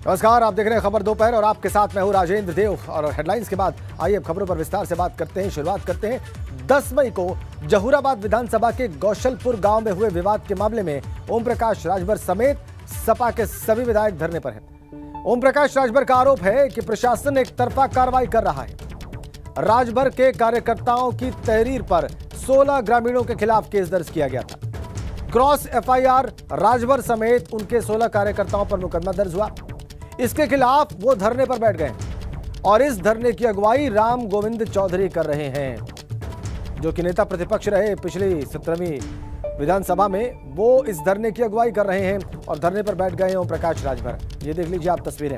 नमस्कार, आप देख रहे हैं खबर दोपहर और आपके साथ मैं हूं राजेंद्र देव। और हेडलाइंस के बाद आइए अब खबरों पर विस्तार से बात करते हैं। शुरुआत करते हैं 10 मई को जहूराबाद विधानसभा के गौशलपुर गांव में हुए विवाद के मामले में ओम प्रकाश राजभर समेत सपा के सभी विधायक धरने पर हैं। ओम प्रकाश राजभर का आरोप है कि प्रशासन एक तरफा कार्रवाई कर रहा है। राजभर के कार्यकर्ताओं की तहरीर पर 16 ग्रामीणों के खिलाफ केस दर्ज किया गया था। क्रॉस एफआईआर राजभर समेत उनके 16 कार्यकर्ताओं पर मुकदमा दर्ज हुआ। इसके खिलाफ वो धरने पर बैठ गए और इस धरने की अगुवाई राम गोविंद चौधरी कर रहे हैं, जो कि नेता प्रतिपक्ष रहे पिछली 17वीं विधानसभा में। वो इस धरने की अगुवाई कर रहे हैं और धरने पर बैठ गए हैं ओम प्रकाश राजभर। ये देख लीजिए आप तस्वीरें।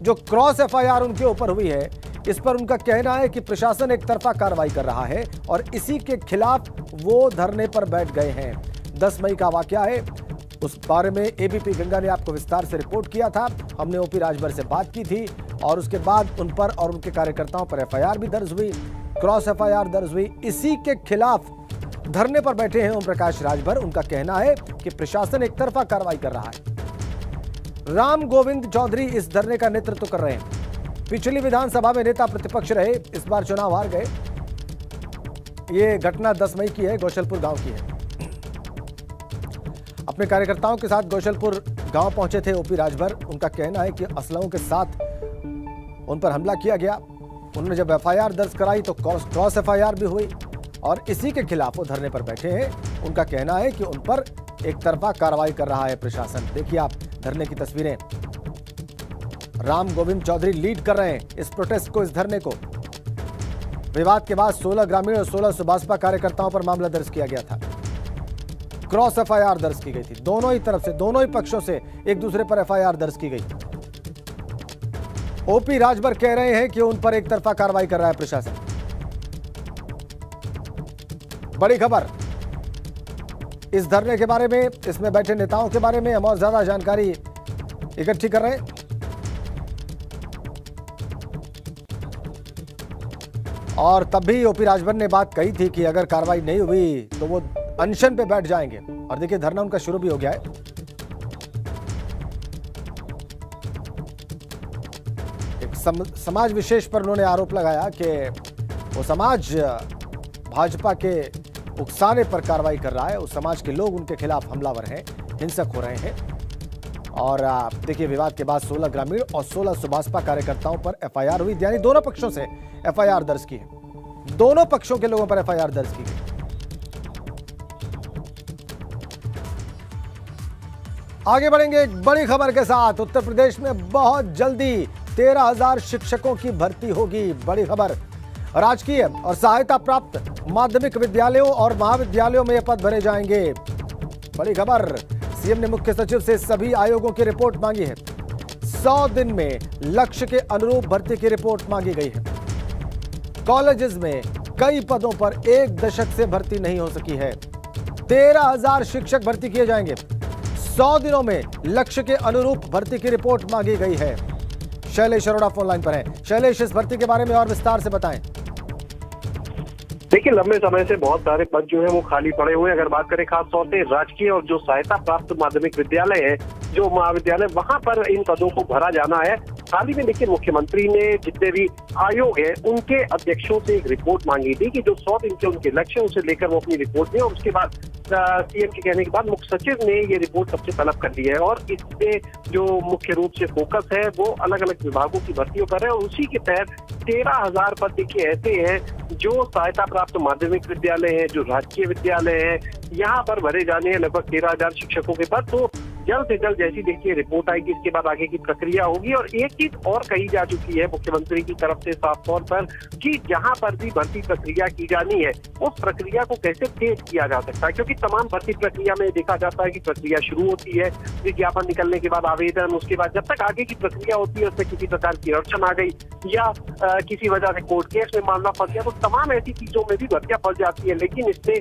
जो क्रॉस एफआईआर उनके ऊपर हुई है, इस पर उनका कहना है कि प्रशासन एक तरफा कार्रवाई कर रहा है और इसी के खिलाफ वो धरने पर बैठ गए हैं। 10 मई का वाकया है, उस बारे में एबीपी गंगा ने आपको विस्तार से रिपोर्ट किया था। हमने ओपी राजभर से बात की थी और उसके बाद उन पर और उनके कार्यकर्ताओं पर एफआईआर भी दर्ज हुई, क्रॉस एफआईआर दर्ज हुई। इसी के खिलाफ धरने पर बैठे हैं ओम प्रकाश राजभर। उनका कहना है कि प्रशासन एक तरफा कार्रवाई कर रहा है। राम गोविंद चौधरी इस धरने का नेतृत्व कर रहे हैं। पिछली विधानसभा में नेता प्रतिपक्ष रहे, इस बार चुनाव हार गए। ये घटना 10 मई की है, गौशलपुर गांव की है। अपने कार्यकर्ताओं के साथ गौशलपुर गांव पहुंचे थे ओपी राजभर। उनका कहना है कि असलहों के साथ उन पर हमला किया गया। उन्होंने जब एफआईआर दर्ज कराई तो क्रॉस एफआईआर भी हुई और इसी के खिलाफ वो धरने पर बैठे हैं। उनका कहना है कि उन पर एक तरफा कार्रवाई कर रहा है प्रशासन। देखिए आप धरने की तस्वीरें। राम गोविंद चौधरी लीड कर रहे हैं इस प्रोटेस्ट को, इस धरने को। विवाद के बाद 16 ग्रामीण और 16 सुभाषपा कार्यकर्ताओं पर मामला दर्ज किया गया था। क्रॉस एफआईआर दर्ज की गई थी। दोनों ही तरफ से, दोनों ही पक्षों से एक दूसरे पर एफआईआर दर्ज की गई। ओपी राजभर कह रहे हैं कि उन पर एक तरफा कार्रवाई कर रहा है प्रशासन। बड़ी खबर इस धरने के बारे में, इसमें बैठे नेताओं के बारे में हम और ज्यादा जानकारी इकट्ठी कर रहे हैं। और तब भी ओपी राजभर ने बात कही थी कि अगर कार्रवाई नहीं हुई तो वो अनशन पे बैठ जाएंगे। और देखिए धरना उनका शुरू भी हो गया है। एक समाज विशेष पर उन्होंने आरोप लगाया कि वो समाज भाजपा के उकसाने पर कार्रवाई कर रहा है। उस समाज के लोग उनके खिलाफ हमलावर हैं, हिंसक हो रहे हैं। और देखिए विवाद के बाद 16 ग्रामीण और 16 सुभाषपा कार्यकर्ताओं पर एफआईआर हुई, यानी दोनों पक्षों से एफआईआर दर्ज की है। दोनों पक्षों के लोगों पर एफआईआर दर्ज की गई। आगे बढ़ेंगे एक बड़ी खबर के साथ। उत्तर प्रदेश में बहुत जल्दी 13,000 शिक्षकों की भर्ती होगी। बड़ी खबर, राजकीय और सहायता प्राप्त माध्यमिक विद्यालयों और महाविद्यालयों में ये पद भरे जाएंगे। बड़ी खबर, सीएम ने मुख्य सचिव से सभी आयोगों की रिपोर्ट मांगी है। 100 दिन में लक्ष्य के अनुरूप भर्ती की रिपोर्ट मांगी गई है। कॉलेजेस में कई पदों पर 1 दशक से भर्ती नहीं हो सकी है। 13,000 शिक्षक भर्ती किए जाएंगे। 100 दिनों में लक्ष्य के अनुरूप भर्ती की रिपोर्ट मांगी गई है। शैलेश अरोड़ा फोन लाइन पर हैं। शैलेश, इस भर्ती के बारे में और विस्तार से बताएं। देखिए लंबे समय से बहुत सारे पद जो है वो खाली पड़े हुए हैं। अगर बात करें खास तौर से राजकीय और जो सहायता प्राप्त माध्यमिक विद्यालय है, जो महाविद्यालय, वहां पर इन पदों को भरा जाना है। हाल ही में देखिए मुख्यमंत्री ने जितने भी आयोग है उनके अध्यक्षों से एक रिपोर्ट मांगी थी कि जो 100 दिन के उनके लक्ष्य उसे लेकर वो अपनी रिपोर्ट दें। और उसके बाद सीएम के कहने के बाद मुख्य सचिव ने ये रिपोर्ट सबसे तलब कर दी है। और इससे जो मुख्य रूप से फोकस है वो अलग अलग विभागों की भर्तियों पर है। और उसी के तहत 13,000 पद देखिए ऐसे हैं जो सहायता प्राप्त माध्यमिक विद्यालय है, जो राजकीय विद्यालय है, यहाँ पर भरे जाने हैं लगभग 13,000 शिक्षकों के पद। तो जल्द से जल्द जैसी देखिए रिपोर्ट आएगी, इसके बाद आगे की प्रक्रिया होगी। और एक चीज और कही जा चुकी है मुख्यमंत्री की तरफ से साफ तौर पर कि जहां पर भी भर्ती प्रक्रिया की जानी है उस प्रक्रिया को कैसे तेज किया जा सकता है, क्योंकि तमाम भर्ती प्रक्रिया में देखा जाता है कि प्रक्रिया शुरू होती है, विज्ञापन निकलने के बाद आवेदन, उसके बाद जब तक आगे की प्रक्रिया होती है उसमें किसी प्रकार की अड़चन आ गई या किसी वजह से कोर्ट केस में मामला फंस गया, तो तमाम ऐसी चीजों में भी भर्तियां फंस जाती है। लेकिन इसमें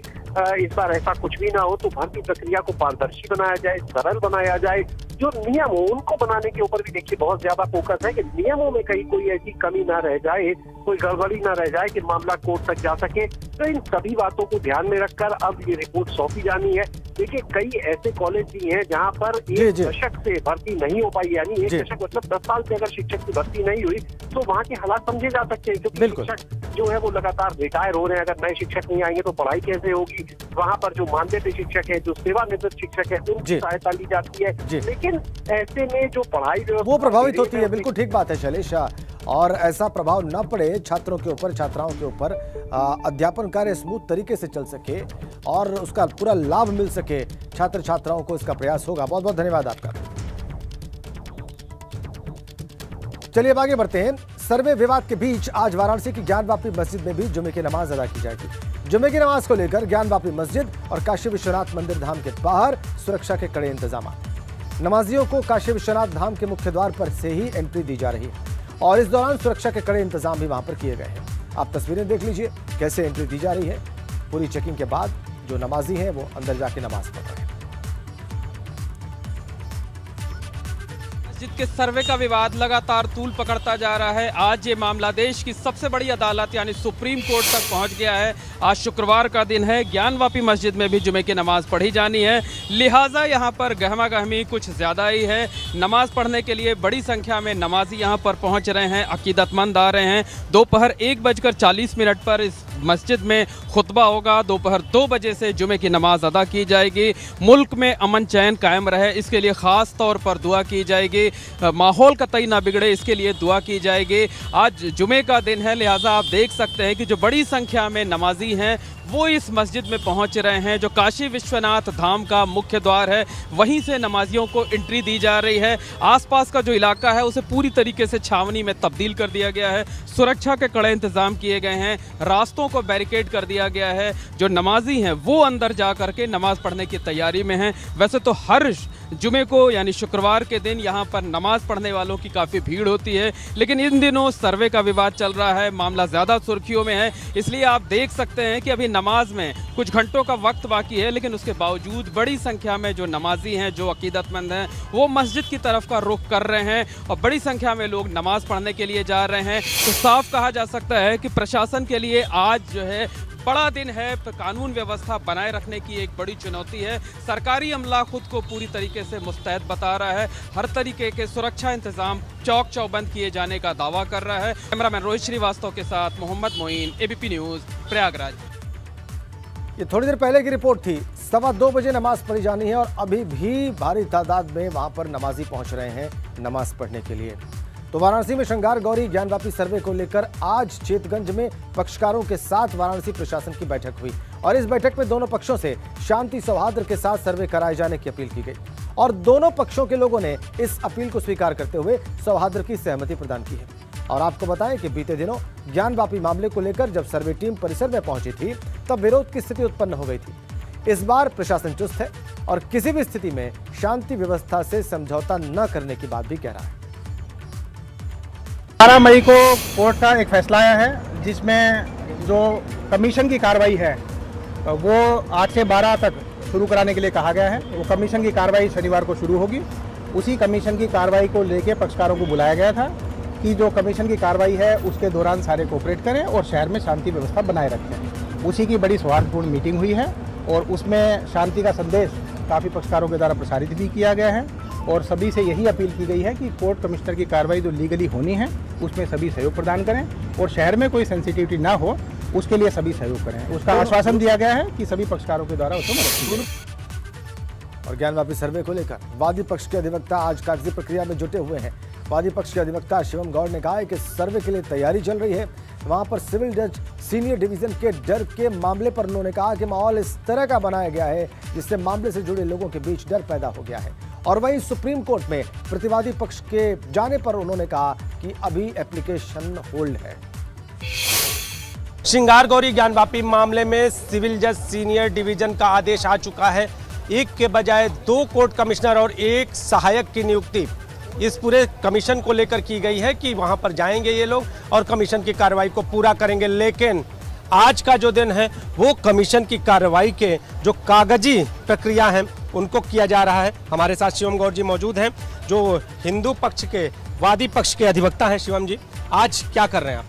इस बार ऐसा कुछ भी ना हो, तो भर्ती प्रक्रिया को पारदर्शी बनाया जाए, सरल बनाया जाए। जो नियम हो उनको बनाने के ऊपर भी देखिए बहुत ज्यादा फोकस है कि नियमों में कहीं कोई ऐसी कमी ना रह जाए कोई गड़बड़ी न रह जाए कि मामला कोर्ट तक जा सके। तो इन सभी बातों को ध्यान में रखकर अब ये रिपोर्ट सौंपी जानी है। देखिए, कई ऐसे कॉलेज भी हैं जहां पर एक दशक से भर्ती नहीं हो पाई, यानी एक दशक मतलब 10 साल से अगर शिक्षक की भर्ती नहीं हुई तो वहाँ के हालात समझे जा सकते हैं, क्योंकि शिक्षक जो है वो लगातार रिटायर हो रहे हैं। अगर नए शिक्षक नहीं आएंगे तो पढ़ाई कैसे होगी। वहाँ पर जो मानदेय शिक्षक है, जो सेवानिवृत्त शिक्षक है, उनकी सहायता ली जाती है। लेकिन ऐसे में जो पढ़ाई वो प्रभावित होती है। बिल्कुल ठीक बात है शैलेश, और ऐसा प्रभाव न पड़े छात्रों के ऊपर, छात्राओं के ऊपर, अध्यापन कार्य स्मूथ तरीके से चल सके और उसका पूरा लाभ मिल सके छात्र छात्राओं को, इसका प्रयास होगा। बहुत बहुत धन्यवाद आपका। चलिए अब आगे बढ़ते हैं। सर्वे विवाद के बीच आज वाराणसी की ज्ञानवापी मस्जिद में भी जुमे की नमाज अदा की जाएगी। जुमे की नमाज को लेकर ज्ञानवापी मस्जिद और काशी विश्वनाथ मंदिर धाम के बाहर सुरक्षा के कड़े इंतजाम। नमाजियों को काशी विश्वनाथ धाम के मुख्य द्वार पर से ही एंट्री दी जा रही है और इस दौरान सुरक्षा के कड़े इंतजाम भी वहां पर किए गए हैं। आप तस्वीरें देख लीजिए कैसे एंट्री दी जा रही है। पूरी चेकिंग के बाद जो नमाजी हैं वो अंदर जाके नमाज पढ़ रहे हैं। मस्जिद के सर्वे का विवाद लगातार तूल पकड़ता जा रहा है। आज ये मामला देश की सबसे बड़ी अदालत यानी सुप्रीम कोर्ट तक पहुंच गया है। आज शुक्रवार का दिन है, ज्ञानवापी मस्जिद में भी जुमे की नमाज पढ़ी जानी है, लिहाजा यहां पर गहमा गहमी कुछ ज़्यादा ही है। नमाज पढ़ने के लिए बड़ी संख्या में नमाजी यहां पर पहुंच रहे हैं, अकीदतमंद आ रहे हैं। दोपहर 1:40 पर इस मस्जिद में खुतबा होगा। दोपहर 2 बजे से जुमे की नमाज अदा की जाएगी। मुल्क में अमन चैन कायम रहे, इसके लिए ख़ास तौर पर दुआ की जाएगी। माहौल कतई ना बिगड़े, इसके लिए दुआ की जाएगी। आज जुमे का दिन है, लिहाजा आप देख सकते हैं कि जो बड़ी संख्या में नमाजी हैं वो इस मस्जिद में पहुंच रहे हैं। जो काशी विश्वनाथ धाम का मुख्य द्वार है वहीं से नमाजियों को एंट्री दी जा रही है। आसपास का जो इलाका है उसे पूरी तरीके से छावनी में तब्दील कर दिया गया है। सुरक्षा के कड़े इंतजाम किए गए हैं, रास्तों को बैरिकेड कर दिया गया है। जो नमाजी हैं वो अंदर जा कर के नमाज पढ़ने की तैयारी में हैं। वैसे तो हर जुमे को यानी शुक्रवार के दिन यहाँ पर नमाज पढ़ने वालों की काफ़ी भीड़ होती है, लेकिन इन दिनों सर्वे का विवाद चल रहा है, मामला ज़्यादा सुर्खियों में है। इसलिए आप देख सकते हैं कि अभी नमाज में कुछ घंटों का वक्त बाकी है, लेकिन उसके बावजूद बड़ी संख्या में जो नमाजी हैं, जो अकीदतमंद हैं, वो मस्जिद की तरफ का रुख कर रहे हैं और बड़ी संख्या में लोग नमाज पढ़ने के लिए जा रहे हैं। तो साफ कहा जा सकता है कि प्रशासन के लिए आज जो है बड़ा दिन है। कानून व्यवस्था बनाए रखने की एक बड़ी चुनौती है। सरकारी अमला खुद को पूरी तरीके से मुस्तैद बता रहा है। हर तरीके के सुरक्षा इंतजाम चौक चौबंद किए जाने का दावा कर रहा है। कैमरामैन रोहित श्रीवास्तव के साथ मोहम्मद मोइन, एबीपी न्यूज़, प्रयागराज। ये थोड़ी देर पहले की रिपोर्ट थी। 2:15 बजे नमाज पढ़ी जानी है और अभी भी भारी तादाद में वहां पर नमाजी पहुंच रहे हैं नमाज पढ़ने के लिए। तो वाराणसी में श्रृंगार गौरी ज्ञानवापी सर्वे को लेकर आज चेतगंज में पक्षकारों के साथ वाराणसी प्रशासन की बैठक हुई और इस बैठक में दोनों पक्षों से शांति सौहार्द के साथ सर्वे कराए जाने की अपील की गई और दोनों पक्षों के लोगों ने इस अपील को स्वीकार करते हुए सौहार्द की सहमति प्रदान की है। और आपको बताएं कि बीते दिनों ज्ञानवापी मामले को लेकर जब सर्वे टीम परिसर में पहुंची थी तब विरोध की स्थिति उत्पन्न हो गई थी। इस बार प्रशासन चुस्त है और किसी भी स्थिति में शांति व्यवस्था से समझौता न करने की बात भी कह रहा है। 12 मई को कोर्ट का एक फैसला आया है जिसमें जो कमीशन की कार्रवाई है वो 8 से 12 तक शुरू कराने के लिए कहा गया है। वो कमीशन की कार्रवाई शनिवार को शुरू होगी। उसी कमीशन की कार्रवाई को लेकर पक्षकारों को बुलाया गया था कि जो कमीशन की कार्रवाई है उसके दौरान सारे कोऑपरेट करें और शहर में शांति व्यवस्था बनाए रखें। उसी की बड़ी सौहार्दपूर्ण मीटिंग हुई है और उसमें शांति का संदेश काफ़ी पक्षकारों के द्वारा प्रसारित भी किया गया है और सभी से यही अपील की गई है कि कोर्ट कमिश्नर की कार्रवाई जो लीगली होनी है उसमें सभी सहयोग प्रदान करें और शहर में कोई सेंसिटिविटी ना हो उसके लिए सभी सहयोग करें। उसका आश्वासन दिया गया है कि सभी पक्षकारों के द्वारा उसको मदद की जाएगी। और ज्ञानवापी सर्वे को लेकर वादी पक्ष के अधिवक्ता आज कागजी प्रक्रिया में जुटे हुए हैं। वादी पक्ष के अधिवक्ता शिवम गौड़ ने कहा है कि सर्वे के लिए तैयारी चल रही है। वहां पर सिविल जज सीनियर डिवीजन के डर के मामले पर उन्होंने कहा कि माहौल इस तरह का बनाया गया है जिससे मामले से जुड़े लोगों के बीच डर पैदा हो गया है। और वहीं सुप्रीम कोर्ट में प्रतिवादी पक्ष के जाने पर उन्होंने कहा कि अभी एप्लीकेशन होल्ड है। श्रृंगार गौरी ज्ञानवापी मामले में सिविल जज सीनियर डिवीजन का आदेश आ चुका है। एक के बजाय 2 कोर्ट कमिश्नर और 1 सहायक की नियुक्ति इस पूरे कमीशन को लेकर की गई है कि वहां पर जाएंगे ये लोग और कमीशन की कार्रवाई को पूरा करेंगे। लेकिन आज का जो दिन है वो कमीशन की कार्रवाई के जो कागजी प्रक्रिया है उनको किया जा रहा है। हमारे साथ शिवम गौड़ जी मौजूद हैं जो हिंदू पक्ष के वादी पक्ष के अधिवक्ता हैं। शिवम जी, आज क्या कर रहे हैं आप?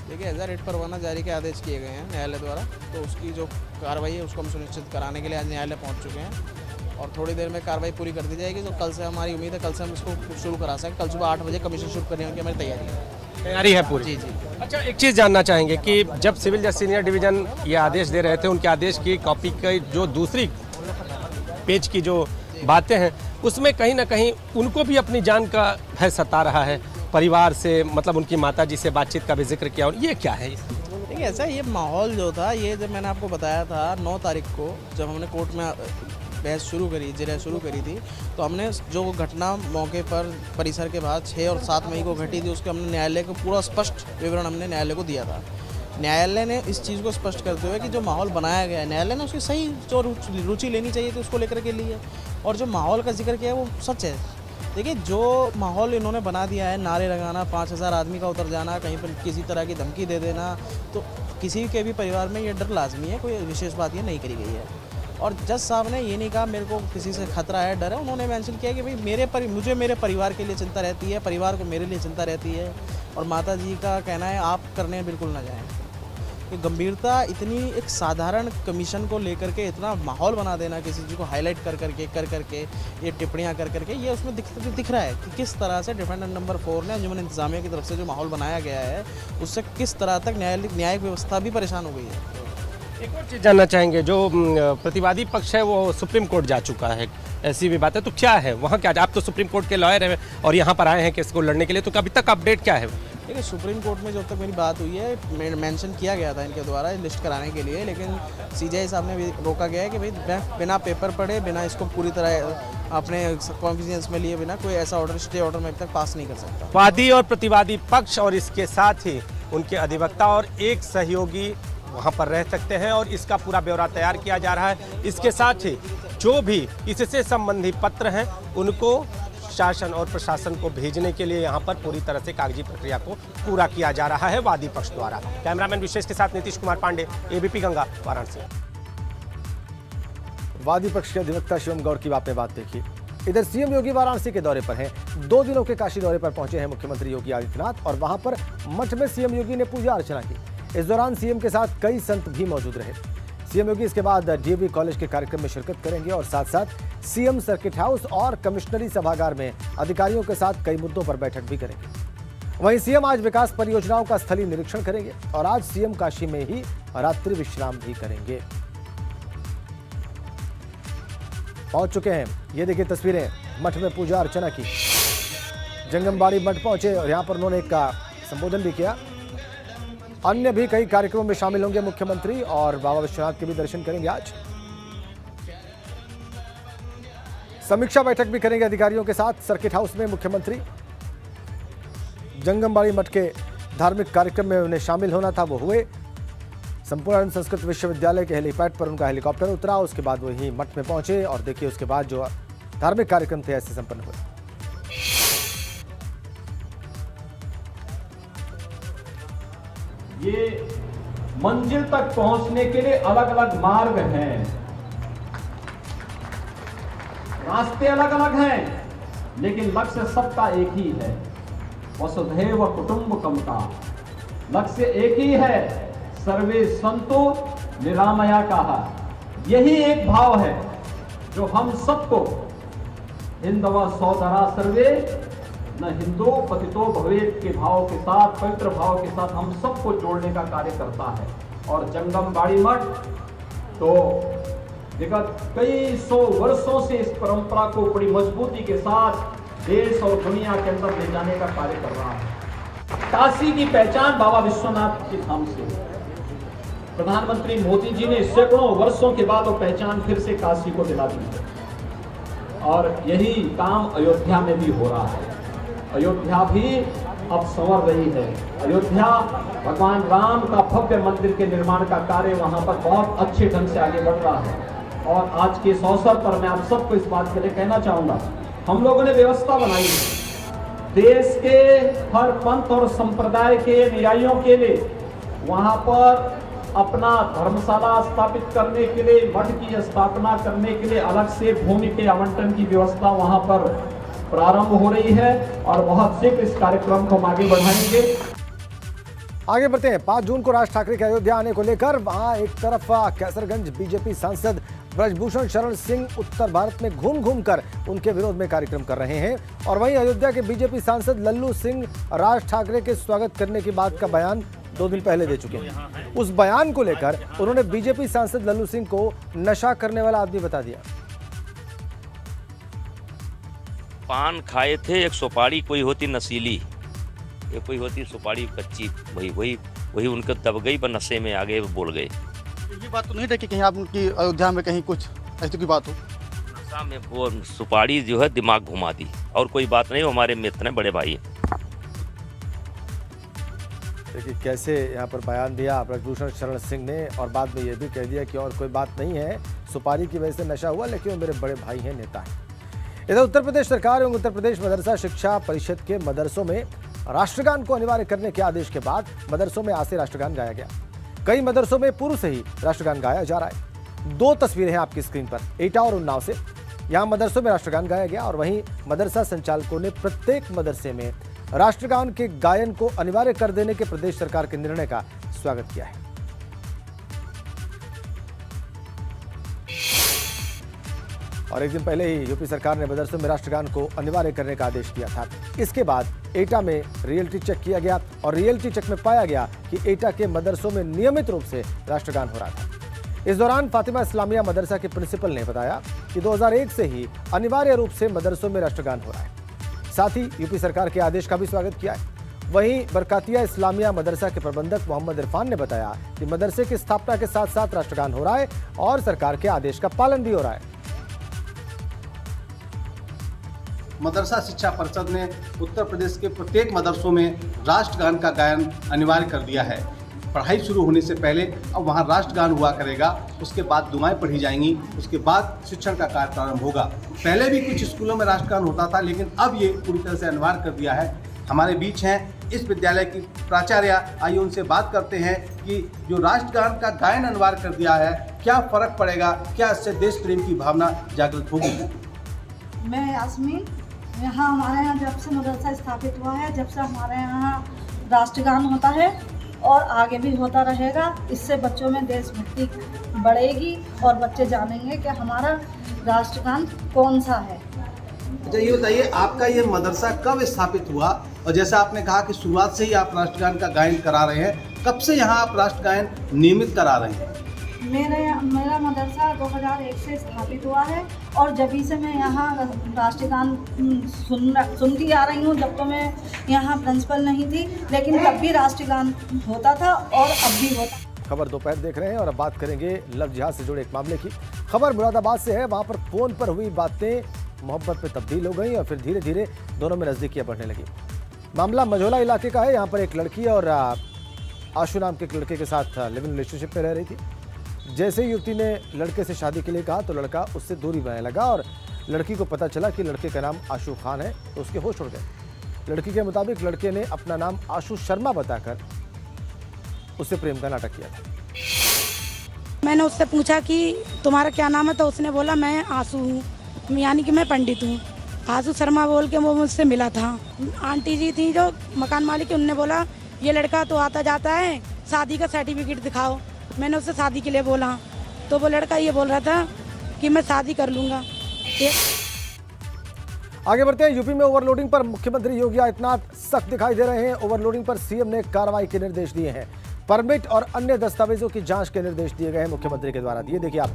देखिए एजा रेट परवाना जारी के आदेश किए गए हैं न्यायालय द्वारा, तो उसकी जो कार्रवाई है उसको हम सुनिश्चित कराने के लिए आज न्यायालय पहुंच चुके हैं और थोड़ी देर में कार्रवाई पूरी कर दी जाएगी। तो कल से हमारी उम्मीद है कल से हम इसको शुरू करा सकें। कल सुबह 8 बजे कमीशन शुरू करने की हमारी तैयारी है पूरी। जी जी। अच्छा, एक चीज़ जानना चाहेंगे कि जब सिविल जज सीनियर डिवीजन ये आदेश दे रहे थे, उनके आदेश की कॉपी की जो दूसरी पेज की जो बातें हैं उसमें कहीं ना कहीं उनको भी अपनी जान का भय सता रहा है। परिवार से, मतलब उनकी माताजी से बातचीत का भी जिक्र किया, और ये क्या है? देखिए ऐसा ये माहौल जो था, ये जब मैंने आपको बताया था 9 तारीख को जब हमने कोर्ट में बहस शुरू करी, जिरह शुरू करी थी, तो हमने जो घटना मौके पर परिसर के बाद 6 और 7 मई को घटी थी उसके हमने न्यायालय को पूरा स्पष्ट विवरण हमने न्यायालय को दिया था। न्यायालय ने इस चीज़ को स्पष्ट करते हुए कि जो माहौल बनाया गया है, न्यायालय ने उसकी सही जो रुचि लेनी चाहिए थी उसको लेकर के लिए, और जो माहौल का जिक्र किया है वो सच है। देखिए जो माहौल इन्होंने बना दिया है, नारे लगाना, 5000 आदमी का उतर जाना, कहीं पर किसी तरह की धमकी दे देना, तो किसी के भी परिवार में ये डर लाजमी है, कोई विशेष बात ये नहीं करी गई है। और जज साहब ने ये नहीं कहा मेरे को किसी से खतरा है, डर है, उन्होंने मेंशन किया कि भाई मुझे मेरे परिवार के लिए चिंता रहती है, परिवार को मेरे लिए चिंता रहती है, और माता जी का कहना है आप करने बिल्कुल ना जाएं। कि गंभीरता इतनी, एक साधारण कमीशन को लेकर के इतना माहौल बना देना, किसी चीज़ को हाईलाइट कर करके ये टिप्पणियाँ कर करके, ये उसमें दिख रहा है कि किस तरह से डिफेंडेंट नंबर 4 ने अंजुमन इंतजामिया की तरफ से जो माहौल बनाया गया है उससे किस तरह तक न्यायिक व्यवस्था भी परेशान हो गई है। एक और चीज़ जानना चाहेंगे, जो प्रतिवादी पक्ष है वो सुप्रीम कोर्ट जा चुका है, ऐसी भी बात है, तो क्या है वहाँ? क्या आप तो सुप्रीम कोर्ट के लॉयर हैं और यहाँ पर आए हैं केस को लड़ने के लिए, तो अभी तक अपडेट क्या है? देखिए सुप्रीम कोर्ट में जब तक मेरी बात हुई है, मेंशन किया गया था इनके द्वारा लिस्ट कराने के लिए, लेकिन सीजीआई साहब ने भी रोका गया है कि भाई बिना पेपर पढ़े, बिना इसको पूरी तरह अपने कॉन्फिडेंस में लिए बिना कोई ऐसा ऑर्डर, स्टे ऑर्डर में अभी तक पास नहीं कर सकता। वादी और प्रतिवादी पक्ष और इसके साथ ही उनके अधिवक्ता और एक सहयोगी वहाँ पर रह सकते हैं, और इसका पूरा ब्यौरा तैयार किया जा रहा है। इसके साथ ही जो भी इससे संबंधी पत्र हैं उनको शासन और प्रशासन को भेजने के लिए यहाँ पर पूरी तरह से कागजी प्रक्रिया को पूरा किया जा रहा है वादी पक्ष द्वारा। कैमरामैन विशेष के साथ नीतीश कुमार पांडे, एबीपी गंगा, वाराणसी। वादी पक्ष के अधिवक्ता शिवम गौर की आपने बात देखी। इधर सीएम योगी वाराणसी के दौरे पर हैं। 2 दिनों के काशी दौरे पर पहुंचे हैं मुख्यमंत्री योगी आदित्यनाथ, और वहां पर मठ में सीएम योगी ने पूजा अर्चना की। इस दौरान सीएम के साथ कई संत भी मौजूद रहे। सीएम योगी इसके बाद डीएवी कॉलेज के कार्यक्रम में शिरकत करेंगे और साथ साथ सीएम सर्किट हाउस और कमिश्नरी सभागार में अधिकारियों के साथ कई मुद्दों पर बैठक भी करेंगे। वहीं सीएम आज विकास परियोजनाओं का स्थलीय निरीक्षण करेंगे और आज सीएम काशी में ही रात्रि विश्राम भी करेंगे। पहुंच चुके हैं, ये देखिए तस्वीरें मठ में पूजा अर्चना की। जंगमबाड़ी मठ पहुंचे और यहां पर उन्होंने एक संबोधन भी किया। अन्य भी कई कार्यक्रमों में शामिल होंगे मुख्यमंत्री, और बाबा विश्वनाथ के भी दर्शन करेंगे। आज समीक्षा बैठक भी करेंगे अधिकारियों के साथ सर्किट हाउस में मुख्यमंत्री। जंगमबाड़ी मठ के धार्मिक कार्यक्रम में उन्हें शामिल होना था, वो हुए। संपूर्ण संस्कृत विश्वविद्यालय के हेलीपैड पर उनका हेलीकॉप्टर उतरा, उसके बाद वही मठ में पहुंचे और देखिए उसके बाद जो धार्मिक कार्यक्रम थे ऐसे संपन्न हुए। ये मंजिल तक पहुंचने के लिए अलग अलग मार्ग हैं, रास्ते अलग अलग हैं, लेकिन लक्ष्य सबका एक ही है, वसुधैव कुटुंबकम का लक्ष्य एक ही है, सर्वे संतो निरामया कहा। यही एक भाव है जो हम सबको हिंदवा सौदरा सर्वे न हिंदू पतितो भवेत के भाव के साथ, पवित्र भाव के साथ हम सबको जोड़ने का कार्य करता है। और जंगमबाड़ी मठ तो विगत कई 100 वर्षों से इस परंपरा को बड़ी मजबूती के साथ देश और दुनिया के अंदर ले जाने का कार्य कर रहा है। काशी की पहचान बाबा विश्वनाथ के धाम से, प्रधानमंत्री मोदी जी ने सैकड़ों वर्षों के बाद वो पहचान फिर से काशी को दिला दी है, और यही काम अयोध्या में भी हो रहा है। अयोध्या भी अब संवर रही है। अयोध्या भगवान राम का भव्य मंदिर के निर्माण का कार्य वहां पर बहुत अच्छे ढंग से आगे बढ़ रहा है। और आज के इस अवसर पर मैं आप सबको इस बात के लिए कहना चाहूंगा, हम लोगों ने व्यवस्था बनाई है देश के हर पंथ और संप्रदाय के अनुयायियों के लिए, वहां पर अपना धर्मशाला स्थापित करने के लिए, मठ की स्थापना करने के लिए अलग से भूमि के आवंटन की व्यवस्था वहां पर प्रारंभ हो रही है, और बहुत शीघ्र इस कार्यक्रम को हम आगे बढ़ाएंगे। आगे बढ़ते हैं। 5 जून को राज ठाकरे के अयोध्या आने को लेकर वहां एक तरफ कैसरगंज बीजेपी सांसद ब्रजभूषण शरण सिंह उत्तर भारत में घूम घूम कर उनके विरोध में कार्यक्रम कर रहे हैं और वहीं अयोध्या के बीजेपी सांसद लल्लू सिंह राज ठाकरे के स्वागत करने की बात का बयान 2 दिन पहले दे चुके हैं। उस बयान को लेकर उन्होंने बीजेपी सांसद लल्लू सिंह को नशा करने वाला आदमी बता दिया। पान खाए थे, एक सुपारी कोई होती नशीली, ये कोई होती सुपारी कच्ची, वही उनके दब गई, पर नशे में आगे बोल गए। ये बात तो नहीं रही कि कहीं आप उनकी अयोध्या में कहीं कुछ ऐसी कोई बात हो? नशा में वो सुपारी जो है दिमाग घुमा दी, और कोई बात नहीं। हमारे मित्र हैं, बड़े भाई हैं। देखिए कैसे यहाँ पर बयान दिया ब्रजभूषण शरण सिंह ने और बाद में ये भी कह दिया कि और कोई बात नहीं है, सुपारी की वजह से नशा हुआ, लेकिन वो मेरे बड़े भाई हैं, नेता हैं। इधर उत्तर प्रदेश सरकार एवं उत्तर प्रदेश मदरसा शिक्षा परिषद के मदरसों में राष्ट्रगान को अनिवार्य करने के आदेश के बाद मदरसों में आज से राष्ट्रगान गाया गया। कई मदरसों में पूर्व से ही राष्ट्रगान गाया जा रहा है। 2 तस्वीरें हैं आपकी स्क्रीन पर, एटा और उन्नाव से। यहाँ मदरसों में राष्ट्रगान गाया गया और वहीं मदरसा संचालकों ने प्रत्येक मदरसे में राष्ट्रगान के गायन को अनिवार्य कर देने के प्रदेश सरकार के निर्णय का स्वागत किया है। और एक दिन पहले ही यूपी सरकार ने मदरसों में राष्ट्रगान को अनिवार्य करने का आदेश दिया था। इसके बाद एटा में रियलिटी चेक किया गया और रियलिटी चेक में पाया गया कि एटा के मदरसों में नियमित रूप से राष्ट्रगान हो रहा था। इस दौरान फातिमा इस्लामिया मदरसा के प्रिंसिपल ने बताया कि 2001 से ही अनिवार्य रूप से मदरसों में राष्ट्रगान हो रहा है। साथ ही यूपी सरकार के आदेश का भी स्वागत किया है। वहीं बरकातिया इस्लामिया मदरसा के प्रबंधक मोहम्मद इरफान ने बताया कि मदरसे की स्थापना के साथ साथ राष्ट्रगान हो रहा है और सरकार के आदेश का पालन भी हो रहा है। मदरसा शिक्षा परिषद ने उत्तर प्रदेश के प्रत्येक मदरसों में राष्ट्रगान का गायन अनिवार्य कर दिया है। पढ़ाई शुरू होने से पहले अब वहाँ राष्ट्रगान हुआ करेगा, उसके बाद दुआएं पढ़ी जाएंगी, उसके बाद शिक्षण का कार्य प्रारंभ होगा। पहले भी कुछ स्कूलों में राष्ट्रगान होता था, लेकिन अब ये पूरी तरह से अनिवार्य कर दिया है। हमारे बीच हैं इस विद्यालय की प्राचार्य, आइए उनसे बात करते हैं कि जो राष्ट्रगान का गायन अनिवार्य कर दिया है, क्या फ़र्क पड़ेगा, क्या इससे देश प्रेम की भावना जागृत होगी? मैं यास्मीन, यहाँ हमारे यहाँ जब से मदरसा स्थापित हुआ है, जब से हमारे यहाँ राष्ट्रगान होता है और आगे भी होता रहेगा। इससे बच्चों में देशभक्ति बढ़ेगी और बच्चे जानेंगे कि हमारा राष्ट्रगान कौन सा है। अच्छा ये बताइए, आपका ये मदरसा कब स्थापित हुआ? और जैसा आपने कहा कि शुरुआत से ही आप राष्ट्रगान का गायन करा रहे हैं, कब से यहाँ आप राष्ट्रगान नियमित करा रहे हैं? मेरा मदरसा 2001 से स्थापित हुआ है और जभी से मैं यहाँ राष्ट्रगान सुनती आ रही हूँ। जब तो मैं यहाँ प्रिंसिपल नहीं थी, लेकिन तब भी राष्ट्रगान होता था और अब भी होता। खबर दोपहर देख रहे हैं और अब बात करेंगे लव जिहाद से जुड़े एक मामले की। खबर मुरादाबाद से है। वहाँ पर फोन पर हुई बातें मोहब्बत में तब्दील हो गई और फिर धीरे धीरे दोनों में नजदीकियां बढ़ने लगी। मामला मझोला इलाके का है। यहाँ पर एक लड़की और आशु नाम के एक लड़के के साथ लिव इन रिलेशनशिप में रह रही थी। जैसे ही युवती ने लड़के से शादी के लिए कहा तो लड़का उससे दूरी बनाने लगा और लड़की को पता चला कि लड़के का नाम आशु खान है तो उसके होश उड़ गए। लड़की के मुताबिक लड़के ने अपना नाम आशु शर्मा बताकर उससे प्रेम का नाटक किया था। मैंने उससे पूछा कि तुम्हारा क्या नाम है, तो उसने बोला मैं आशु हूँ, यानी कि मैं पंडित हूँ। आशु शर्मा बोल के वो मुझसे मिला था। आंटी जी थी जो मकान मालिक, उनने बोला ये लड़का तो आता जाता है, शादी का सर्टिफिकेट दिखाओ। मैंने उससे शादी के लिए बोला तो वो लड़का ये बोल रहा था कि मैं शादी कर लूँगा। आगे बढ़ते हैं। यूपी में ओवरलोडिंग पर मुख्यमंत्री योगी आदित्यनाथ सख्त दिखाई दे रहे हैं। ओवरलोडिंग पर सीएम ने कार्रवाई के निर्देश दिए हैं। परमिट और अन्य दस्तावेजों की जांच के निर्देश दिए गए हैं मुख्यमंत्री के द्वारा। ये देखिए आप,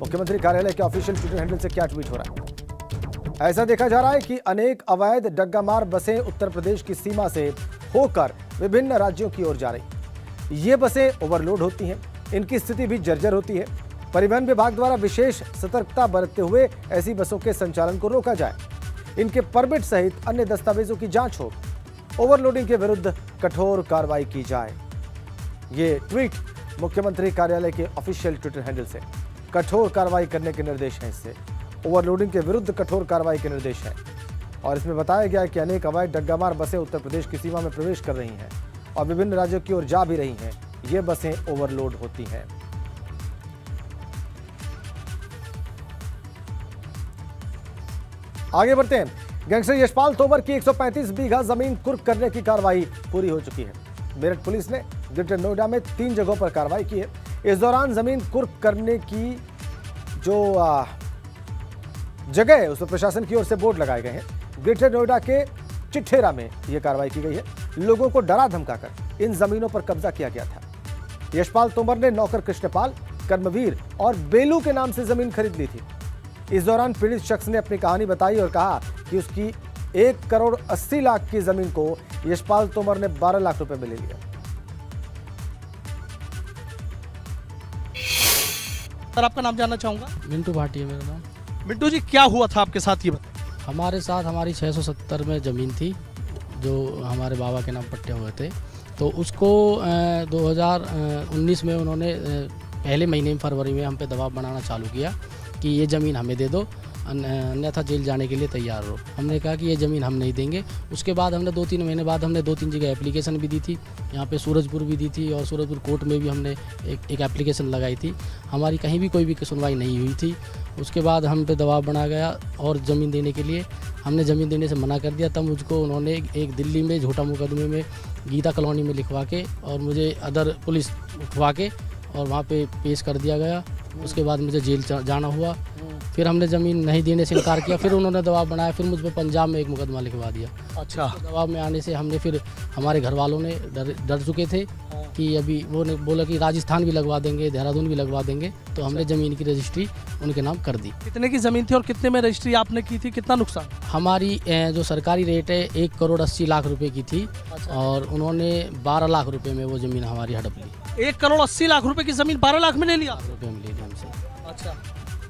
मुख्यमंत्री कार्यालय के ऑफिशियल ट्विटर हैंडल से क्या ट्वीट हो रहा है। ऐसा देखा जा रहा है कि अनेक अवैध डग्गामार बसें उत्तर प्रदेश की सीमा से होकर विभिन्न राज्यों की ओर जा रही। ये बसें ओवरलोड होती हैं, इनकी स्थिति भी जर्जर होती है। परिवहन विभाग द्वारा विशेष सतर्कता बरतते हुए ऐसी बसों के संचालन को रोका जाए। इनके परमिट सहित अन्य दस्तावेजों की जांच हो। ओवरलोडिंग के विरुद्ध कठोर कार्रवाई की जाए। ये ट्वीट मुख्यमंत्री कार्यालय के ऑफिशियल ट्विटर हैंडल से। कठोर कार्रवाई करने के निर्देश हैं। इससे ओवरलोडिंग के विरुद्ध कठोर कार्रवाई के निर्देश हैं और इसमें बताया गया है कि अनेक अवैध डग्गामार बसें उत्तर प्रदेश की सीमा में प्रवेश कर रही हैं और विभिन्न राज्यों की ओर जा भी रही हैं। ये बसें ओवरलोड होती हैं। आगे बढ़ते हैं। गैंगस्टर यशपाल तोमर की 135 बीघा जमीन कुर्क करने की कार्रवाई पूरी हो चुकी है। मेरठ पुलिस ने ग्रेटर नोएडा में 3 जगहों पर कार्रवाई की है। इस दौरान जमीन कुर्क करने की जो जगह है उस पर प्रशासन की ओर से बोर्ड लगाए गए हैं। ग्रेटर नोएडा के चिट्ठेरा में यह कार्रवाई की गई है। लोगों को डरा धमकाकर इन जमीनों पर कब्जा किया गया था। यशपाल तोमर ने नौकर कृष्णपाल, कर्मवीर और बेलू के नाम से जमीन खरीद ली थी। इस दौरान पीड़ित शख्स ने अपनी कहानी बताई और कहा कि उसकी 1 करोड़ 80 लाख की जमीन को यशपाल तोमर ने 12 लाख रुपए में ले लिया। सर, आपका नाम जानना चाहूंगा। मिंटू भाटी है मेरा नाम। मिंटू जी, क्या हुआ था आपके साथ, ये बताइए। हमारे साथ हमारी 670 में ज़मीन थी जो हमारे बाबा के नाम पट्टे हुए थे। तो उसको 2019 में उन्होंने पहले महीने में फरवरी में हम पे दबाव बनाना चालू किया कि ये ज़मीन हमें दे दो, अन्यथा जेल जाने के लिए तैयार हो। हमने कहा कि ये ज़मीन हम नहीं देंगे। उसके बाद हमने 2-3 महीने बाद हमने 2-3 जगह एप्लीकेशन भी दी थी। यहाँ पे सूरजपुर भी दी थी और सूरजपुर कोर्ट में भी हमने एक एप्लीकेशन लगाई थी। हमारी कहीं भी कोई भी सुनवाई नहीं हुई थी। उसके बाद हम पे दबाव बना गया और ज़मीन देने के लिए हमने ज़मीन देने से मना कर दिया। तब मुझको उन्होंने एक दिल्ली में झूठा मुकदमे में गीता कॉलोनी में लिखवा के और मुझे अदर पुलिस उठवा के और वहाँ पे पेश कर दिया गया। उसके बाद मुझे जेल जाना हुआ। फिर हमने ज़मीन नहीं देने से इनकार किया। फिर उन्होंने दबाव बनाया। फिर मुझ पर पंजाब में एक मुकदमा लिखवा दिया। अच्छा। दबाव में आने से हमने फिर हमारे घर वालों ने डर चुके थे कि अभी वो ने बोला कि राजस्थान भी लगवा देंगे, देहरादून भी लगवा देंगे। तो हमने ज़मीन की रजिस्ट्री उनके नाम कर दी। कितने की ज़मीन थी और कितने में रजिस्ट्री आपने की थी, कितना नुकसान? हमारी जो सरकारी रेट है 1 करोड़ 80 लाख रुपए की थी। अच्छा। और उन्होंने 12 लाख रुपए में वो ज़मीन हमारी हड़प ली। 1 करोड़ 80 लाख रुपए की ज़मीन 12 लाख में ले लिया? रुपये में ले लिया हमसे। अच्छा।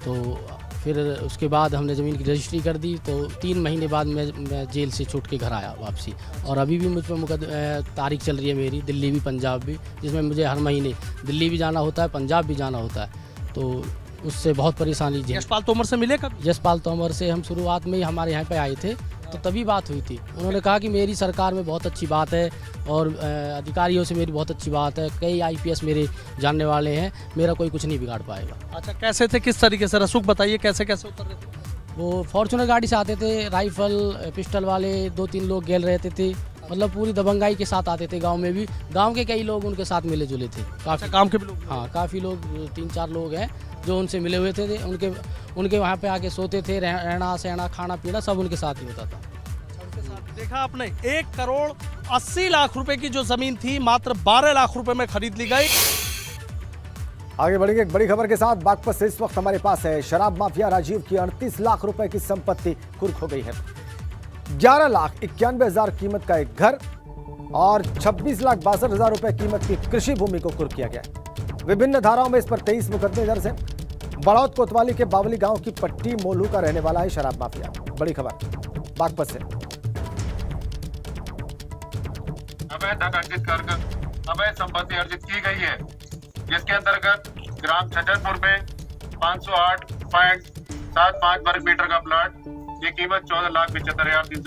तो फिर उसके बाद हमने ज़मीन की रजिस्ट्री कर दी। तो 3 महीने बाद मैं जेल से छूट के घर आया वापसी। और अभी भी मुझ पर तारीख चल रही है मेरी, दिल्ली भी पंजाब भी, जिसमें मुझे हर महीने दिल्ली भी जाना होता है, पंजाब भी जाना होता है। तो उससे बहुत परेशानी जी। यशपाल तोमर से मिले कब? यशपाल तोमर से हम शुरुआत में ही हमारे यहाँ पे आए थे तो तभी बात हुई थी। उन्होंने कहा कि मेरी सरकार में बहुत अच्छी बात है और अधिकारियों से मेरी बहुत अच्छी बात है, कई IPS मेरे जानने वाले हैं, मेरा कोई कुछ नहीं बिगाड़ पाएगा। अच्छा, कैसे थे, किस तरीके से, रसूख बताइए, कैसे कैसे उतर रहे थे? वो फॉर्चूनर गाड़ी से आते थे, राइफल पिस्टल वाले 2-3 लोग गेल रहते थे। मतलब पूरी दबंगाई के साथ आते थे। गांव में भी, गांव के कई लोग उनके साथ मिले जुले थे। काफ़ी काम के भी लोग? हाँ, काफ़ी लोग, 3-4 लोग हैं जो उनसे मिले हुए थे। उनके वहाँ पे आके सोते थे, रहना सहना खाना पीना सब उनके साथ ही होता था। उनके साथ देखा आपने, 1 करोड़ 80 लाख रुपए की जो जमीन थी मात्र 12 लाख रुपए में खरीद ली गई। आगे बढ़ेंगे एक बड़ी खबर के साथ। बागपत से इस वक्त हमारे पास है शराब माफिया राजीव की 38 लाख रुपए की संपत्ति कुर्क हो गई है। 11,91,000 कीमत का एक घर और 26,62,000 रुपए कीमत की कृषि भूमि को कुर्क किया गया है। विभिन्न धाराओं में इस पर 23 मुकदमे दर्ज हैं। बड़ौद कोतवाली के बावली गांव की पट्टी मोलू का रहने वाला है शराब माफिया। बड़ी खबर बागपत से। अवैध धन अर्जित कर अवैध संपत्ति अर्जित की गई है, जिसके अंतर्गत ग्राम छतरपुर में 508.75 वर्ग मीटर का प्लाट, ये कीमत 14,75,300